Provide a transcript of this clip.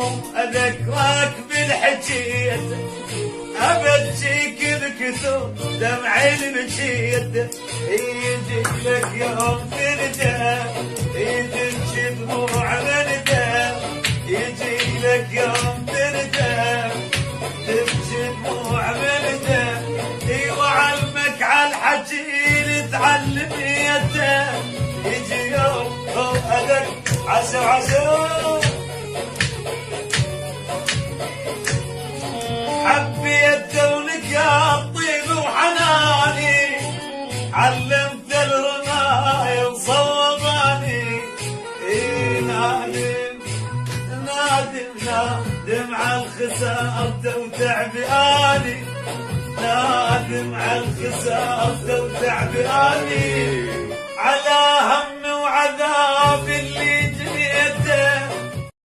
يوم اذكرك بالحجيت ابجيك بكثر دمعي المجيد يجي لك يوم تندم يجي دموع من دم يجي لك يوم تندم تبكي دموع من دم وعلمك على الحجين تعلم يده يجي يوم اذك عسى حبيت كونك يا الطيب وحناني علمت الرماية وصوباني نادم نادم على الخسارة وتعباني نادم على الخسارة وتعباني على هم وعذاب اللي